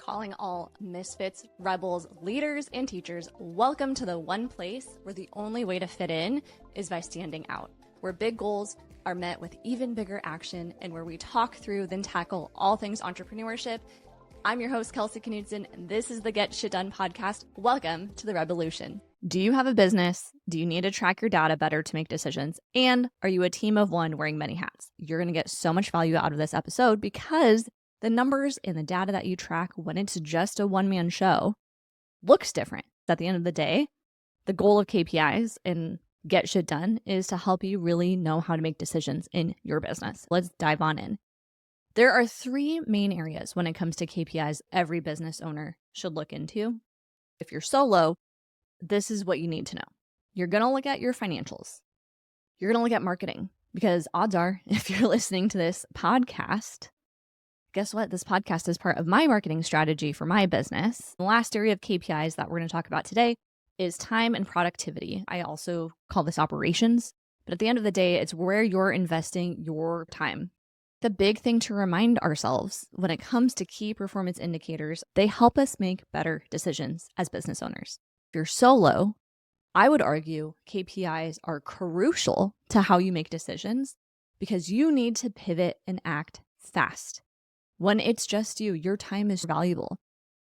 calling all misfits, rebels, leaders, and teachers, welcome to the one place where the only way to fit in is by standing out, where big goals are met with even bigger action, and where we talk through, then tackle all things entrepreneurship. I'm your host, Kelsey Knudsen, and this is the Get Shit Done podcast. Welcome to the Revolution. Do you have a business? Do you need to track your data better to make decisions? And are you a team of one wearing many hats? You're going to get so much value out of this episode because the numbers and the data that you track when it's just a one-man show looks different. At the end of the day, the goal of KPIs and Get Shit Done is to help you really know how to make decisions in your business. Let's dive on in. There are three main areas when it comes to KPIs every business owner should look into. If you're solo, this is what you need to know. You're going to look at your financials. You're going to look at marketing because odds are, if you're listening to this podcast, guess what? This podcast is part of my marketing strategy for my business. The last area of KPIs that we're going to talk about today is time and productivity. I also call this operations, but at the end of the day, it's where you're investing your time. The big thing to remind ourselves when it comes to key performance indicators, they help us make better decisions as business owners. If you're solo, I would argue KPIs are crucial to how you make decisions because you need to pivot and act fast. When it's just you, your time is valuable.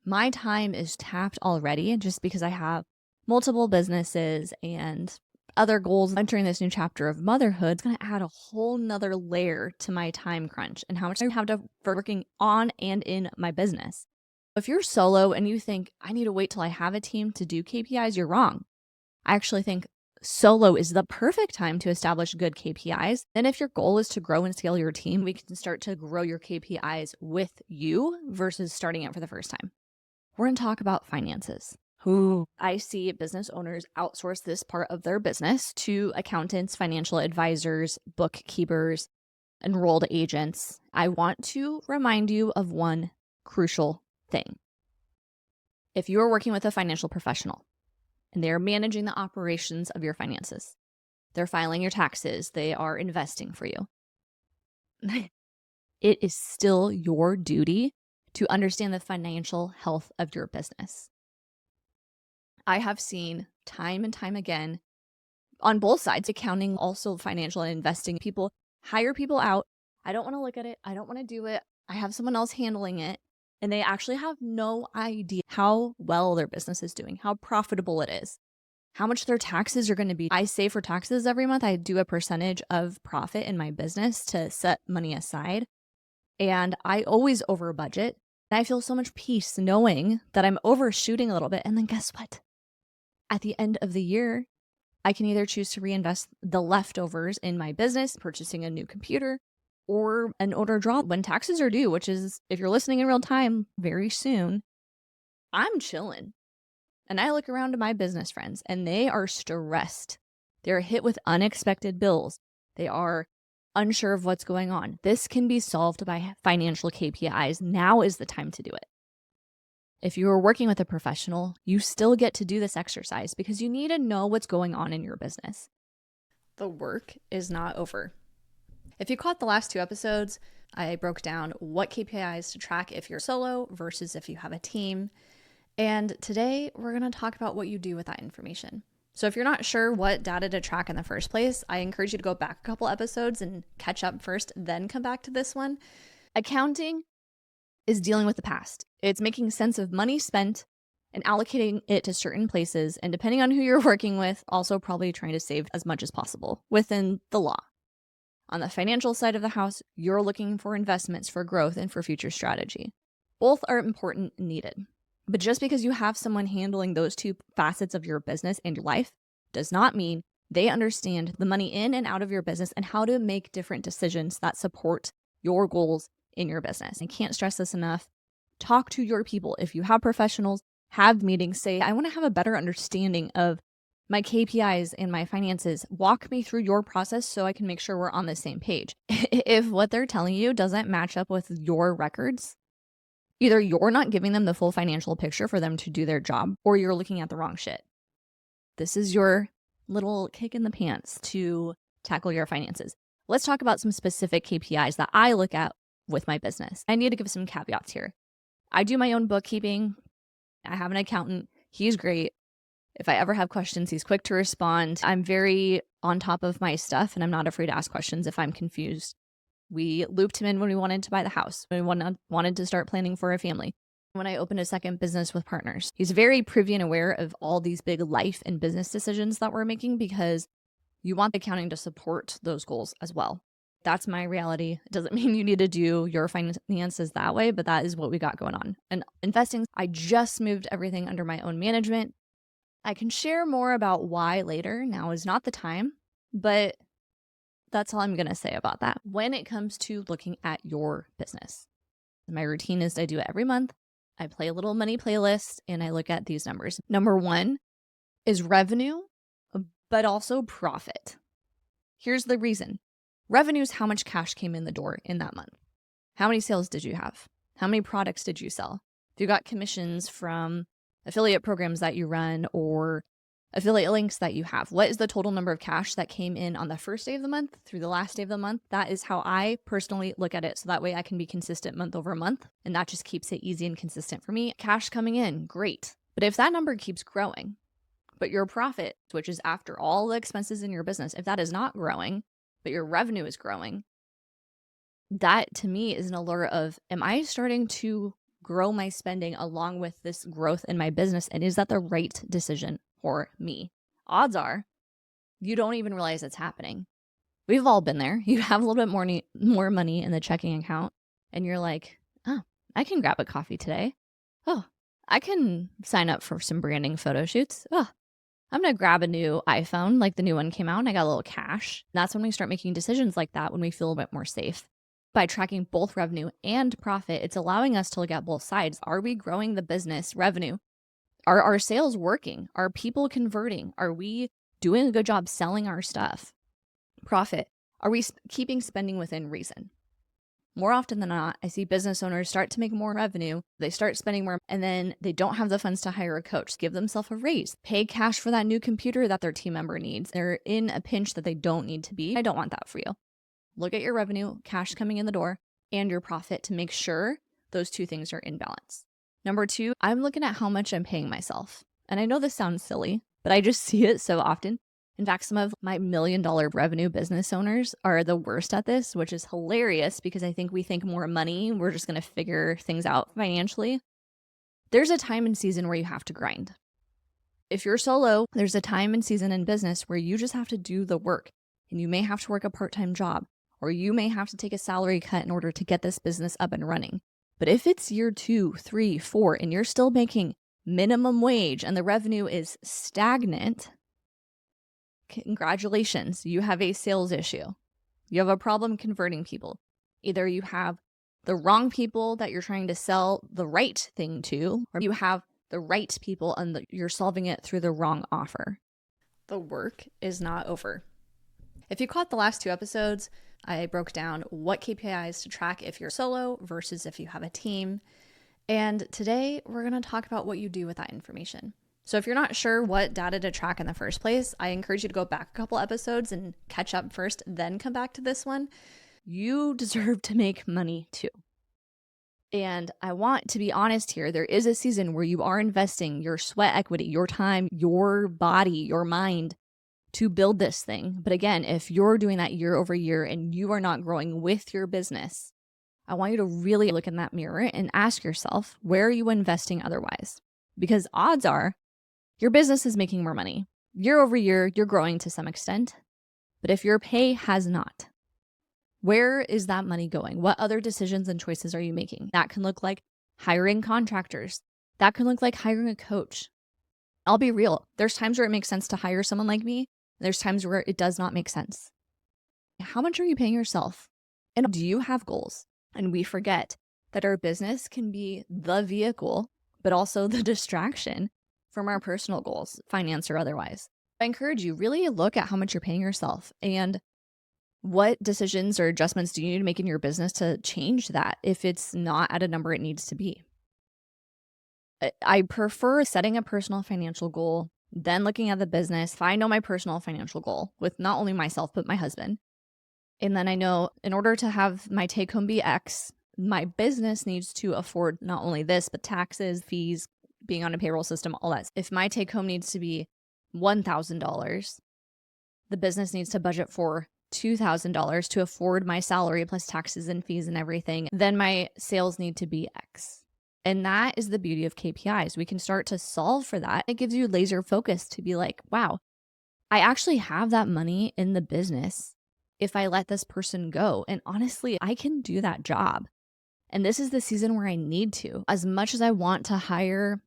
My time is tapped already just because I have multiple businesses and other goals. Entering this new chapter of motherhood is going to add a whole nother layer to my time crunch and how much I have to for working on and in my business. If you're solo and you think, I need to wait till I have a team to do KPIs, you're wrong. I actually think solo is the perfect time to establish good KPIs. Then if your goal is to grow and scale your team, we can start to grow your KPIs with you versus starting out for the first time. We're going to talk about finances. I see business owners outsource this part of their business to accountants, financial advisors, bookkeepers, enrolled agents. I want to remind you of one crucial thing. If you are working with a financial professional and they are managing the operations of your finances, they're filing your taxes, they are investing for you, it is still your duty to understand the financial health of your business. I have seen time and time again on both sides, accounting, also financial and investing, people hire people out. I don't want to look at it. I don't want to do it. I have someone else handling it. And they actually have no idea how well their business is doing, how profitable it is, how much their taxes are going to be. I save for taxes every month. I do a percentage of profit in my business to set money aside. And I always over budget. And I feel so much peace knowing that I'm overshooting a little bit. And then guess what? At the end of the year, I can either choose to reinvest the leftovers in my business, purchasing a new computer, or an order draw when taxes are due, which is, if you're listening in real time, very soon. I'm chilling. And I look around to my business friends and they are stressed. They're hit with unexpected bills. They are unsure of what's going on. This can be solved by financial KPIs. Now is the time to do it. If you are working with a professional, you still get to do this exercise because you need to know what's going on in your business. The work is not over. If you caught the last two episodes, I broke down what KPIs to track if you're solo versus if you have a team. And today we're going to talk about what you do with that information. So if you're not sure what data to track in the first place, I encourage you to go back a couple episodes and catch up first, then come back to this one. Accounting is dealing with the past. It's making sense of money spent and allocating it to certain places. And depending on who you're working with, also probably trying to save as much as possible within the law. On the financial side of the house, you're looking for investments for growth and for future strategy. Both are important and needed. But just because you have someone handling those two facets of your business and your life does not mean they understand the money in and out of your business and how to make different decisions that support your goals in your business. I can't stress this enough. Talk to your people. If you have professionals, have meetings, say, I want to have a better understanding of my KPIs and my finances. Walk me through your process so I can make sure we're on the same page. If what they're telling you doesn't match up with your records, either you're not giving them the full financial picture for them to do their job, or you're looking at the wrong shit. This is your little kick in the pants to tackle your finances. Let's talk about some specific KPIs that I look at with my business. I need to give some caveats here. I do my own bookkeeping. I have an accountant. He's great. If I ever have questions, he's quick to respond. I'm very on top of my stuff, and I'm not afraid to ask questions if I'm confused. We looped him in when we wanted to buy the house, when we wanted to start planning for a family, when I opened a second business with partners. He's very privy and aware of all these big life and business decisions that we're making because you want the accounting to support those goals as well. That's my reality. It doesn't mean you need to do your finances that way, but that is what we got going on. And investing, I just moved everything under my own management. I can share more about why later. Now is not the time, but that's all I'm going to say about that. When it comes to looking at your business, my routine is I do it every month. I play a little money playlist and I look at these numbers. Number one is revenue, but also profit. Here's the reason. Revenue is how much cash came in the door in that month. How many sales did you have? How many products did you sell? If you got commissions from affiliate programs that you run or affiliate links that you have, what is the total number of cash that came in on the first day of the month through the last day of the month? That is how I personally look at it. So that way I can be consistent month over month. And that just keeps it easy and consistent for me. Cash coming in, great. But if that number keeps growing, but your profit, which is after all the expenses in your business, if that is not growing, but your revenue is growing, that to me is an allure of, am I starting to grow my spending along with this growth in my business? And is that the right decision for me? Odds are you don't even realize it's happening. We've all been there. You have a little bit more money in the checking account and you're like, oh, I can grab a coffee today. Oh, I can sign up for some branding photo shoots. Oh, I'm going to grab a new iPhone, like the new one came out and I got a little cash. That's when we start making decisions like that, when we feel a bit more safe. By tracking both revenue and profit, it's allowing us to look at both sides. Are we growing the business revenue? Are our sales working? Are people converting? Are we doing a good job selling our stuff? Profit. Are we keeping spending within reason? More often than not, I see business owners start to make more revenue, they start spending more, and then they don't have the funds to hire a coach, give themselves a raise, pay cash for that new computer that their team member needs. They're in a pinch that they don't need to be. I don't want that for you. Look at your revenue, cash coming in the door, and your profit to make sure those two things are in balance. Number two, I'm looking at how much I'm paying myself. And I know this sounds silly, but I just see it so often. In fact, some of my $1 million revenue business owners are the worst at this, which is hilarious because I think we think more money, we're just going to figure things out financially. There's a time and season where you have to grind. If you're solo, there's a time and season in business where you just have to do the work, and you may have to work a part-time job, or you may have to take a salary cut in order to get this business up and running. But if it's year 2, 3, 4, and you're still making minimum wage and the revenue is stagnant, congratulations, you have a sales issue. You have a problem converting people. Either you have the wrong people that you're trying to sell the right thing to, or you have the right people and you're solving it through the wrong offer. The work is not over. If you caught the last 2 episodes, I broke down what KPIs to track if you're solo versus if you have a team. And today we're going to talk about what you do with that information. So if you're not sure what data to track in the first place, I encourage you to go back a couple episodes and catch up first, then come back to this one. You deserve to make money too. And I want to be honest here. There is a season where you are investing your sweat equity, your time, your body, your mind to build this thing. But again, if you're doing that year over year and you are not growing with your business, I want you to really look in that mirror and ask yourself, where are you investing otherwise? Because odds are your business is making more money. Year over year, you're growing to some extent. But if your pay has not, where is that money going? What other decisions and choices are you making? That can look like hiring contractors. That can look like hiring a coach. I'll be real. There's times where it makes sense to hire someone like me. There's times where it does not make sense. How much are you paying yourself? And do you have goals? And we forget that our business can be the vehicle, but also the distraction from our personal goals, finance or otherwise. I encourage you really look at how much you're paying yourself and what decisions or adjustments do you need to make in your business to change that if it's not at a number it needs to be. I prefer setting a personal financial goal, then looking at the business. If I know my personal financial goal with not only myself, but my husband, and then I know in order to have my take home be X, My business needs to afford not only this, but taxes, fees, being on a payroll system, all that. If my take home needs to be $1,000, the business needs to budget for $2,000 to afford my salary plus taxes and fees and everything. Then my sales need to be X. And that is the beauty of KPIs. We can start to solve for that. It gives you laser focus to be like, wow, I actually have that money in the business if I let this person go. And honestly, I can do that job. And this is the season where I need to. As much as I want to hire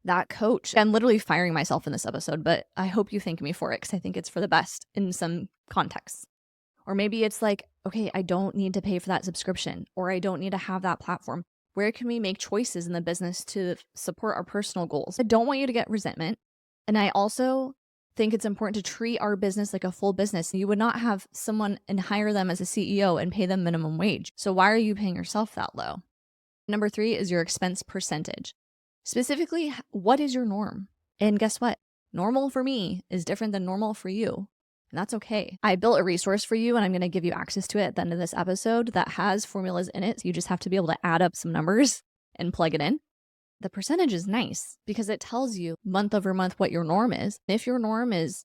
that coach, I'm literally firing myself in this episode, but I hope you thank me for it because I think it's for the best in some contexts. Or maybe it's like, okay, I don't need to pay for that subscription, or I don't need to have that platform. Where can we make choices in the business to support our personal goals? I don't want you to get resentment. And I also think it's important to treat our business like a full business. You would not have someone and hire them as a CEO and pay them minimum wage. So why are you paying yourself that low? Number 3 is your expense percentage. Specifically, what is your norm? And guess what? Normal for me is different than normal for you. And that's okay. I built a resource for you and I'm going to give you access to it at the end of this episode that has formulas in it. So you just have to be able to add up some numbers and plug it in. The percentage is nice because it tells you month over month what your norm is. If your norm is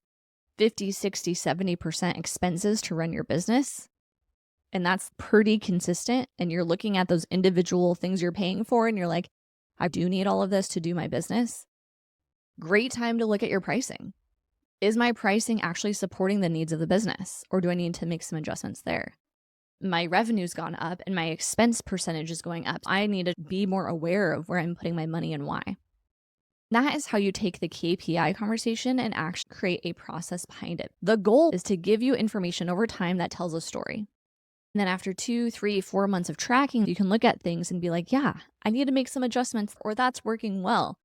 50, 60, 70% expenses to run your business, and that's pretty consistent, and you're looking at those individual things you're paying for and you're like, I do need all of this to do my business, great time to look at your pricing. Is my pricing actually supporting the needs of the business, or do I need to make some adjustments there? My revenue's gone up and my expense percentage is going up. I need to be more aware of where I'm putting my money and why. That is how you take the KPI conversation and actually create a process behind it. The goal is to give you information over time that tells a story. And then after 2, 3, 4 months of tracking, you can look at things and be like, yeah, I need to make some adjustments, or that's working well,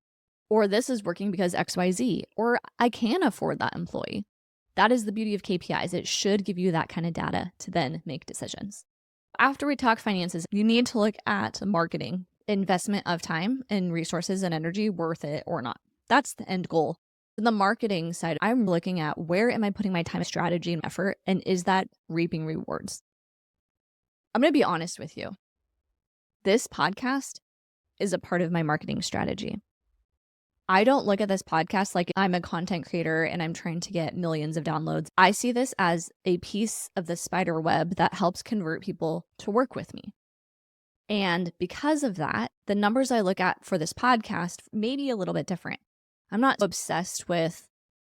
or this is working because XYZ, or I can afford that employee. That is the beauty of KPIs. It should give you that kind of data to then make decisions. After we talk finances, you need to look at marketing, investment of time and resources and energy, worth it or not. That's the end goal. On the marketing side, I'm looking at where am I putting my time, strategy, and effort, and is that reaping rewards? I'm going to be honest with you. This podcast is a part of my marketing strategy. I don't look at this podcast like I'm a content creator and I'm trying to get millions of downloads. I see this as a piece of the spider web that helps convert people to work with me. And because of that, the numbers I look at for this podcast may be a little bit different. I'm not obsessed with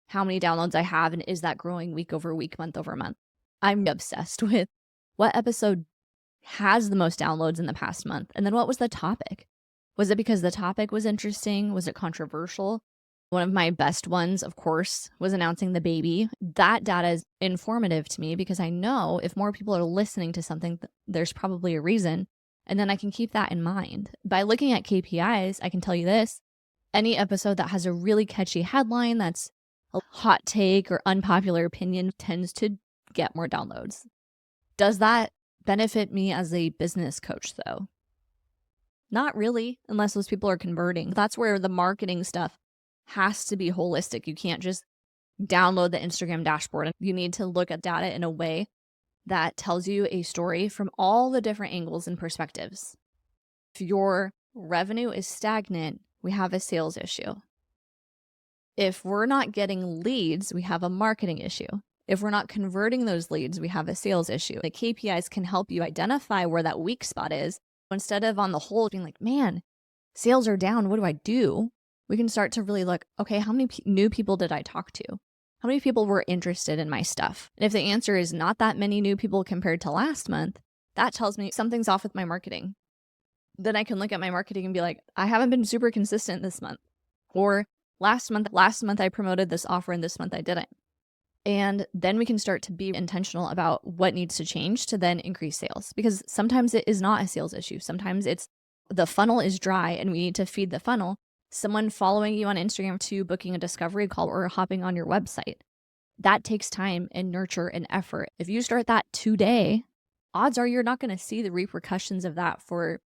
how many downloads I have and is that growing week over week, month over month. I'm obsessed with what episode has the most downloads in the past month. And then what was the topic? Was it because the topic was interesting? Was it controversial? One of my best ones, of course, was announcing the baby. That data is informative to me because I know if more people are listening to something, there's probably a reason. And then I can keep that in mind. By looking at KPIs, I can tell you this. Any episode that has a really catchy headline that's a hot take or unpopular opinion tends to get more downloads. Does that benefit me as a business coach, though? Not really, unless those people are converting. That's where the marketing stuff has to be holistic. You can't just download the Instagram dashboard. You need to look at data in a way that tells you a story from all the different angles and perspectives. If your revenue is stagnant, we have a sales issue. If we're not getting leads, we have a marketing issue. If we're not converting those leads, we have a sales issue. The KPIs can help you identify where that weak spot is. Instead of on the whole being like, man, sales are down, what do I do? We can start to really look, okay, how many new people did I talk to? How many people were interested in my stuff? And if the answer is not that many new people compared to last month, that tells me something's off with my marketing. Then I can look at my marketing and be like, I haven't been super consistent this month. Or last month I promoted this offer and this month I didn't. And then we can start to be intentional about what needs to change to then increase sales. Because sometimes it is not a sales issue. Sometimes it's the funnel is dry and we need to feed the funnel. Someone following you on Instagram to booking a discovery call or hopping on your website. That takes time and nurture and effort. If you start that today, odds are you're not going to see the repercussions of that for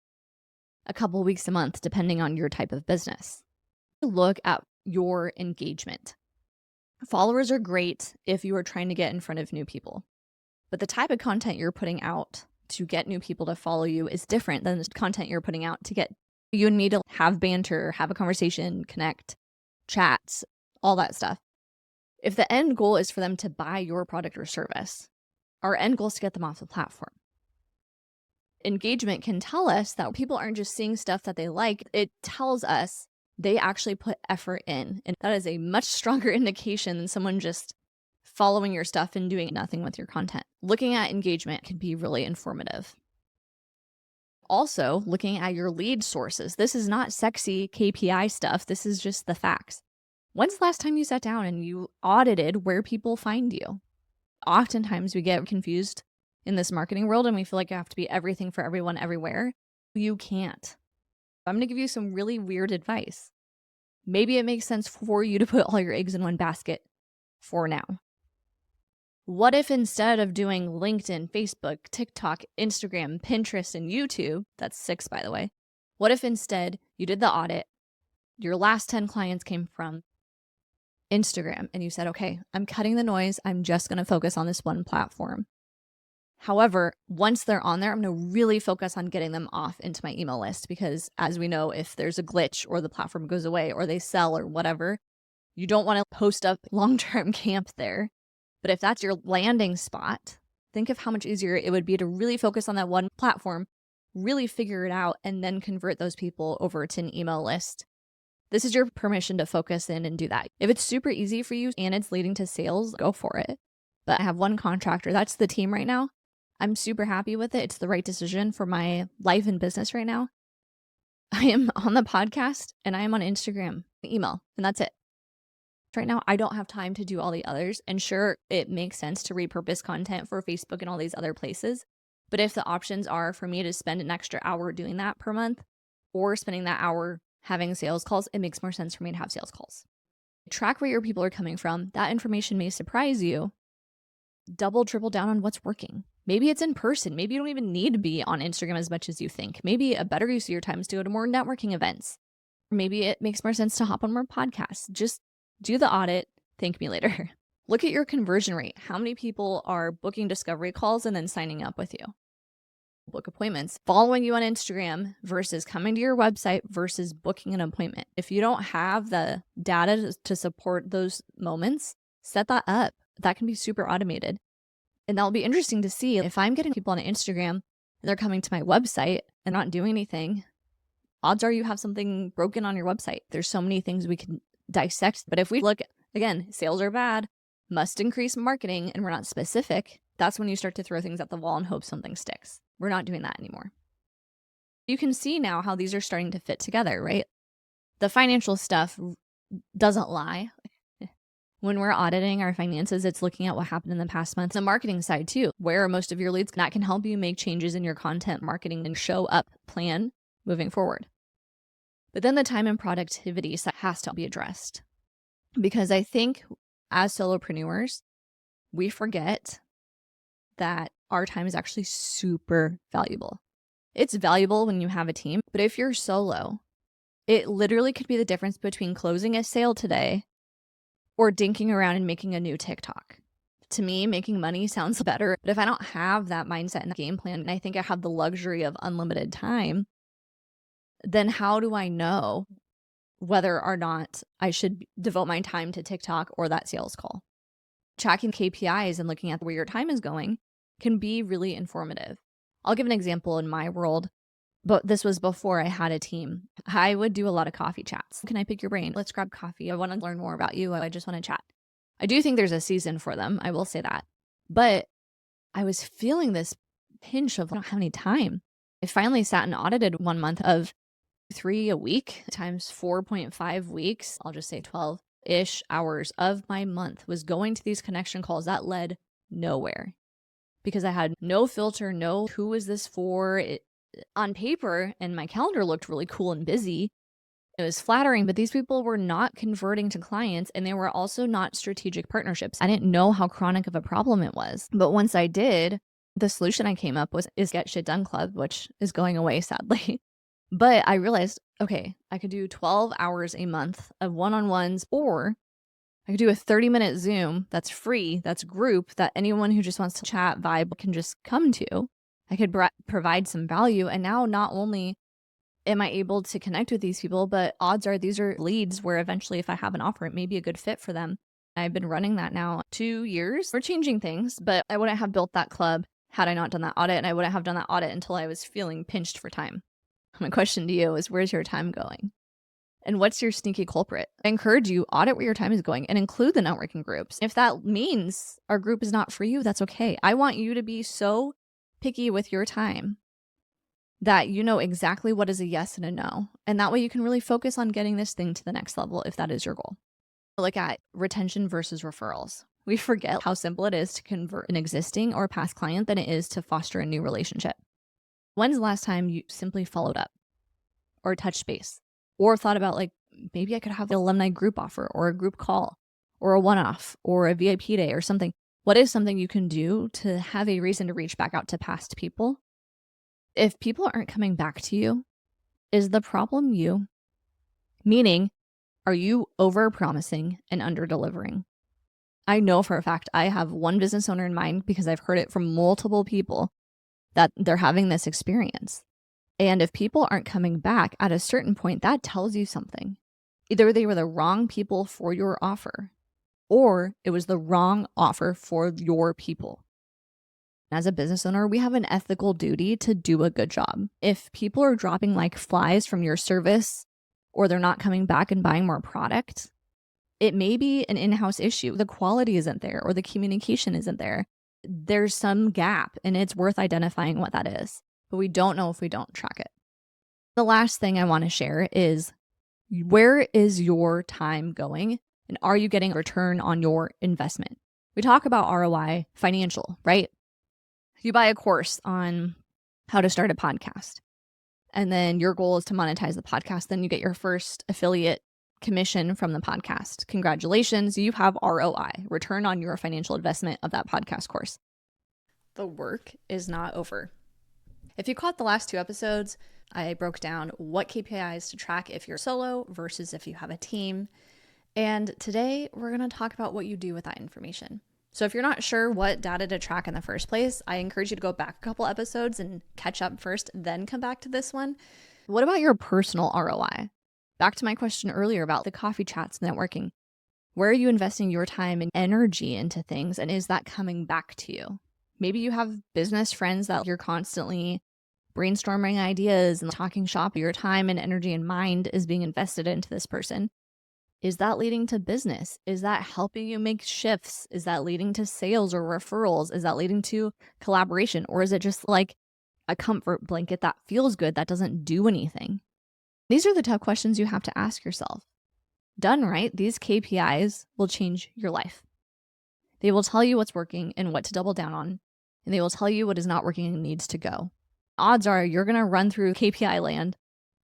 a couple weeks a month, depending on your type of business. Look at your engagement. Followers are great if you are trying to get in front of new people. But the type of content you're putting out to get new people to follow you is different than the content you're putting out to get you and me to have banter, have a conversation, connect, chats, all that stuff. If the end goal is for them to buy your product or service, our end goal is to get them off the platform. Engagement can tell us that people aren't just seeing stuff that they like. It tells us they actually put effort in. And that is a much stronger indication than someone just following your stuff and doing nothing with your content. Looking at engagement can be really informative. Also, looking at your lead sources. This is not sexy KPI stuff. This is just the facts. When's the last time you sat down and you audited where people find you? Oftentimes we get confused in this marketing world and we feel like you have to be everything for everyone everywhere. You can't. I'm going to give you some really weird advice. Maybe it makes sense for you to put all your eggs in one basket for now. What if instead of doing LinkedIn, Facebook, TikTok, Instagram, Pinterest, and YouTube, that's 6 by the way, what if instead you did the audit, your last 10 clients came from Instagram, and you said, okay, I'm cutting the noise, I'm just going to focus on this one platform. However, once they're on there, I'm going to really focus on getting them off into my email list because as we know, if there's a glitch or the platform goes away or they sell or whatever, you don't want to post up long-term camp there. But if that's your landing spot, think of how much easier it would be to really focus on that one platform, really figure it out, and then convert those people over to an email list. This is your permission to focus in and do that. If it's super easy for you and it's leading to sales, go for it. But I have one contractor, that's the team right now. I'm super happy with it. It's the right decision for my life and business right now. I am on the podcast and I am on Instagram, email, and that's it. Right now, I don't have time to do all the others. And sure, it makes sense to repurpose content for Facebook and all these other places. But if the options are for me to spend an extra hour doing that per month or spending that hour having sales calls, it makes more sense for me to have sales calls. Track where your people are coming from. That information may surprise you. Double, triple down on what's working. Maybe it's in person. Maybe you don't even need to be on Instagram as much as you think. Maybe a better use of your time is to go to more networking events. Maybe it makes more sense to hop on more podcasts. Just do the audit. Thank me later. Look at your conversion rate. How many people are booking discovery calls and then signing up with you? Book appointments, following you on Instagram versus coming to your website versus booking an appointment. If you don't have the data to support those moments, set that up. That can be super automated. And that'll be interesting to see if I'm getting people on Instagram and they're coming to my website and not doing anything. Odds are you have something broken on your website. There's so many things we can dissect. But if we look, again, sales are bad, must increase marketing, and we're not specific, that's when you start to throw things at the wall and hope something sticks. We're not doing that anymore. You can see now how these are starting to fit together, right? The financial stuff doesn't lie. When we're auditing our finances, it's looking at what happened in the past month. The marketing side too, where are most of your leads? That can help you make changes in your content marketing and show up plan moving forward. But then the time and productivity side has to be addressed. Because I think as solopreneurs, we forget that our time is actually super valuable. It's valuable when you have a team, but if you're solo, it literally could be the difference between closing a sale today or dinking around and making a new TikTok. To me, making money sounds better, but if I don't have that mindset and game plan, and I think I have the luxury of unlimited time, then how do I know whether or not I should devote my time to TikTok or that sales call? Tracking KPIs and looking at where your time is going can be really informative. I'll give an example in my world, but this was before I had a team. I would do a lot of coffee chats. Can I pick your brain? Let's grab coffee. I want to learn more about you. I just want to chat. I do think there's a season for them. I will say that. But I was feeling this pinch of I don't have any time. I finally sat and audited 1 month of 3 a week times 4.5 weeks. I'll just say 12-ish hours of my month was going to these connection calls that led nowhere because I had no filter, no who is this for? On paper and my calendar looked really cool and busy. It was flattering, but these people were not converting to clients and they were also not strategic partnerships. I didn't know how chronic of a problem it was. But once I did, the solution I came up with is Get Shit Done Club, which is going away sadly. But I realized, okay, I could do 12 hours a month of one-on-ones, or I could do a 30-minute Zoom that's free, that's group, that anyone who just wants to chat, vibe can just come to. I could provide some value. And now not only am I able to connect with these people, but odds are these are leads where eventually if I have an offer, it may be a good fit for them. I've been running that now 2 years. We're changing things, but I wouldn't have built that club had I not done that audit, and I wouldn't have done that audit until I was feeling pinched for time. My question to you is, where's your time going? And what's your sneaky culprit? I encourage you, audit where your time is going and include the networking groups. If that means our group is not for you, that's okay. I want you to be so picky with your time that you know exactly what is a yes and a no. And that way you can really focus on getting this thing to the next level if that is your goal. Look at retention versus referrals. We forget how simple it is to convert an existing or past client than it is to foster a new relationship. When's the last time you simply followed up or touched base or thought about, like, maybe I could have an alumni group offer or a group call or a one-off or a VIP day or something? What is something you can do to have a reason to reach back out to past people? If people aren't coming back to you, is the problem you? Meaning, are you over-promising and under-delivering? I know for a fact I have one business owner in mind because I've heard it from multiple people that they're having this experience. And if people aren't coming back at a certain point, that tells you something. Either they were the wrong people for your offer, or it was the wrong offer for your people. As a business owner, we have an ethical duty to do a good job. If people are dropping like flies from your service, or they're not coming back and buying more product, it may be an in-house issue. The quality isn't there, or the communication isn't there. There's some gap, and it's worth identifying what that is. But we don't know if we don't track it. The last thing I want to share is, where is your time going? And are you getting a return on your investment? We talk about ROI financial, right? You buy a course on how to start a podcast, and then your goal is to monetize the podcast. Then you get your first affiliate commission from the podcast. Congratulations, you have ROI, return on your financial investment of that podcast course. The work is not over. If you caught the last 2 episodes, I broke down what KPIs to track if you're solo versus if you have a team. And today we're going to talk about what you do with that information. So if you're not sure what data to track in the first place, I encourage you to go back a couple episodes and catch up first, then come back to this one. What about your personal ROI? Back to my question earlier about the coffee chats, networking. Where are you investing your time and energy into things, and is that coming back to you? Maybe you have business friends that you're constantly brainstorming ideas and talking shop. Your time and energy and mind is being invested into this person. Is that leading to business? Is that helping you make shifts? Is that leading to sales or referrals? Is that leading to collaboration? Or is it just like a comfort blanket that feels good that doesn't do anything? These are the tough questions you have to ask yourself. Done right, these KPIs will change your life. They will tell you what's working and what to double down on, and they will tell you what is not working and needs to go. Odds are you're going to run through KPI land,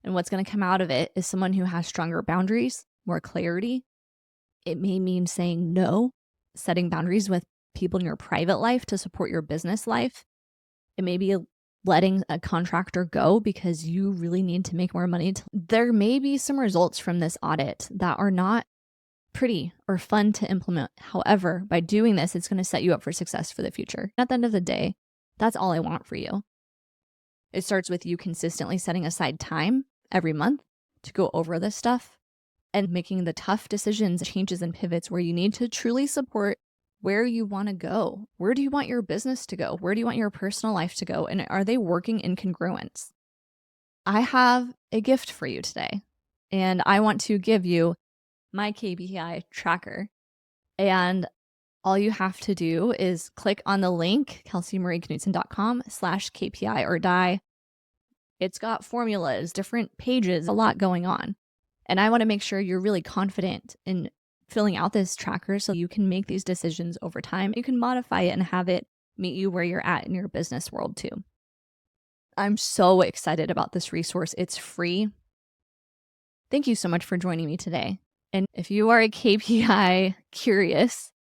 and what's going to come out of it is someone who has stronger boundaries, more clarity. It may mean saying no, setting boundaries with people in your private life to support your business life. It may be letting a contractor go because you really need to make more money. There may be some results from this audit that are not pretty or fun to implement. However, by doing this, it's going to set you up for success for the future. At the end of the day, that's all I want for you. It starts with you consistently setting aside time every month to go over this stuff and making the tough decisions, changes, and pivots where you need to truly support where you want to go. Where do you want your business to go? Where do you want your personal life to go? And are they working in congruence? I have a gift for you today, and I want to give you my KPI tracker. And all you have to do is click on the link, kelseymarieknudsen.com/KPI or die. It's got formulas, different pages, a lot going on. And I want to make sure you're really confident in filling out this tracker so you can make these decisions over time. You can modify it and have it meet you where you're at in your business world too. I'm so excited about this resource. It's free. Thank you so much for joining me today. And if you are a KPI curious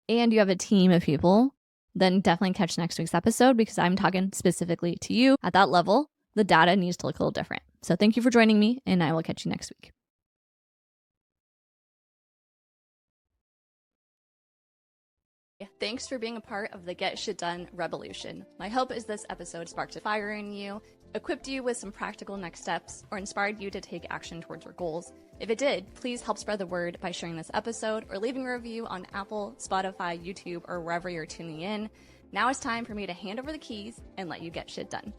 and you have a team of people, then definitely catch next week's episode because I'm talking specifically to you at that level. The data needs to look a little different. So thank you for joining me, and I will catch you next week. Yeah. Thanks for being a part of the Get Shit Done revolution. My hope is this episode sparked a fire in you, equipped you with some practical next steps, or inspired you to take action towards your goals. If it did, please help spread the word by sharing this episode or leaving a review on Apple, Spotify, YouTube, or wherever you're tuning in. Now it's time for me to hand over the keys and let you get shit done.